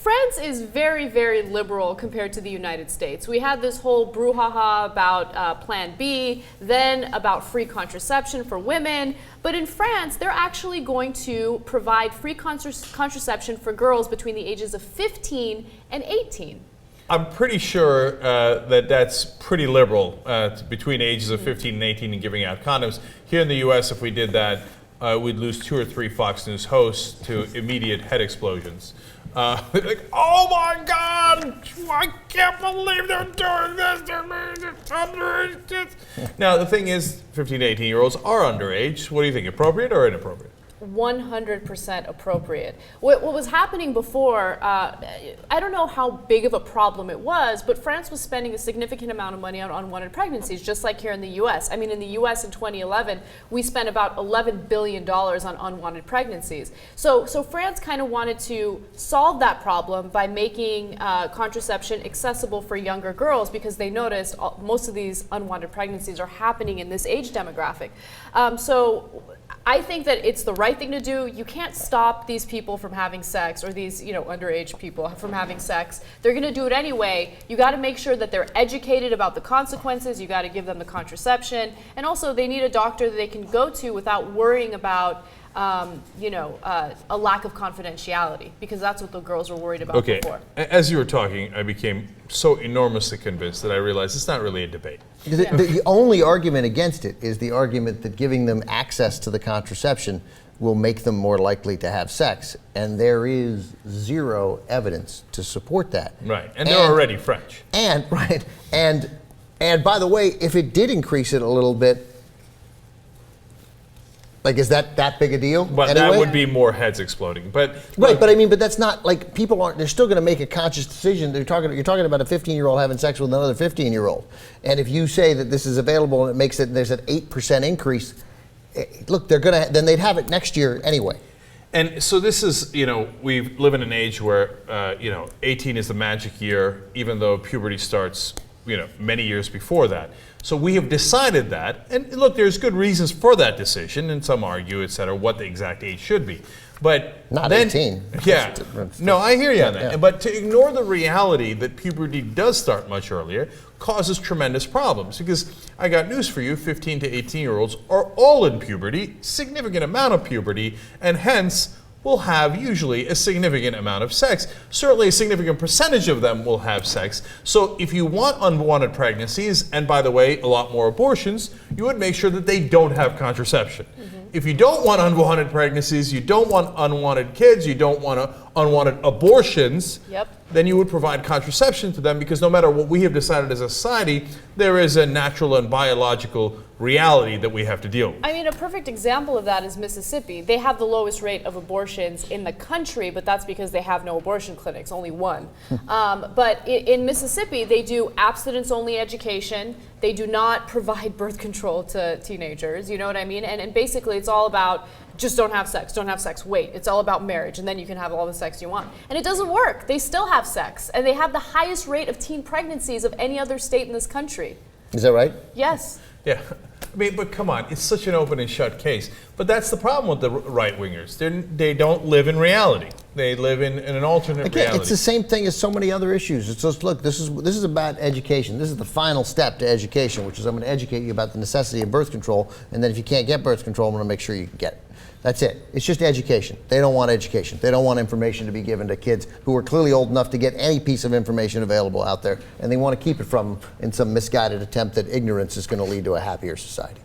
France is very, very liberal compared to the United States. We had this whole brouhaha about Plan B, then about free contraception for women. But in France, they're actually going to provide free contraception for girls between the ages of 15 and 18. I'm pretty sure that that's pretty liberal between ages of 15 and 18 and giving out condoms. Here in the U.S., if we did that, we'd lose 2 or 3 Fox News hosts to immediate head explosions. Like, oh my God! I can't believe they're doing this to me. Now, the thing is, 15 to 18-year-olds are underage. What do you think, appropriate or inappropriate? 100% appropriate. What was happening before, I don't know how big of a problem it was, but France was spending a significant amount of money on unwanted pregnancies, just like here in the U.S. I mean, in the U.S. in 2011, we spent about $11 billion on unwanted pregnancies. So France kind of wanted to solve that problem by making contraception accessible for younger girls, because they noticed most of these unwanted pregnancies are happening in this age demographic. So I think that it's the right thing to do. You can't stop these people from having sex, or these, underage people from having sex. They're going to do it anyway. You got to make sure that they're educated about the consequences. You got to give them the contraception, and also they need a doctor that they can go to without worrying about a lack of confidentiality, because that's what the girls were worried about before. As you were talking, I became so enormously convinced that I realized it's not really a debate. The only argument against it is the argument that giving them access to the contraception will make them more likely to have sex, and there is zero evidence to support that. Right, and they're already French. And by the way, if it did increase it a little bit, like, is that big a deal? But anyway? That would be more heads exploding. But right, but that's not like people aren't. They're still going to make a conscious decision. You're talking about a 15-year-old having sex with another 15-year-old, and if you say that this is available and it makes it, there's an 8% increase. Look, then they'd have it next year anyway. And so this is, we live in an age where 18 is the magic year, even though puberty starts, many years before that. So we have decided that, and look, there's good reasons for that decision, and some argue, et cetera, what the exact age should be. But not then, 18. Yeah. No, I hear you on that. Yeah. But to ignore the reality that puberty does start much earlier causes tremendous problems. Because I got news for you, 15 to 18-year-olds are all in puberty, significant amount of puberty, and hence will have usually a significant amount of sex. Certainly a significant percentage of them will have sex. So if you want unwanted pregnancies, and by the way, a lot more abortions, you would make sure that they don't have contraception. Mm-hmm. If you don't want unwanted pregnancies, you don't want unwanted kids, you don't want unwanted abortions, then you would provide contraception to them, because no matter what we have decided as a society, there is a natural and biological reality that we have to deal with. I mean, a perfect example of that is Mississippi. They have the lowest rate of abortions in the country, but that's because they have no abortion clinics, only one. But in Mississippi, they do abstinence-only education. They do not provide birth control to teenagers, you know what I mean? And basically, it's all about just don't have sex, wait. It's all about marriage, and then you can have all the sex you want. And it doesn't work. They still have sex, and they have the highest rate of teen pregnancies of any other state in this country. Is that right? Yes. Yeah, I mean, but come on, it's such an open and shut case. But that's the problem with the right-wingers. They don't live in reality. They live in an alternate reality. It's the same thing as so many other issues. It's just, look, this is about education. This is the final step to education, which is I'm going to educate you about the necessity of birth control, and then if you can't get birth control, I'm going to make sure you can get it. That's it. It's just education. They don't want education. They don't want information to be given to kids who are clearly old enough to get any piece of information available out there, and they want to keep it from them in some misguided attempt that ignorance is going to lead to a happier society.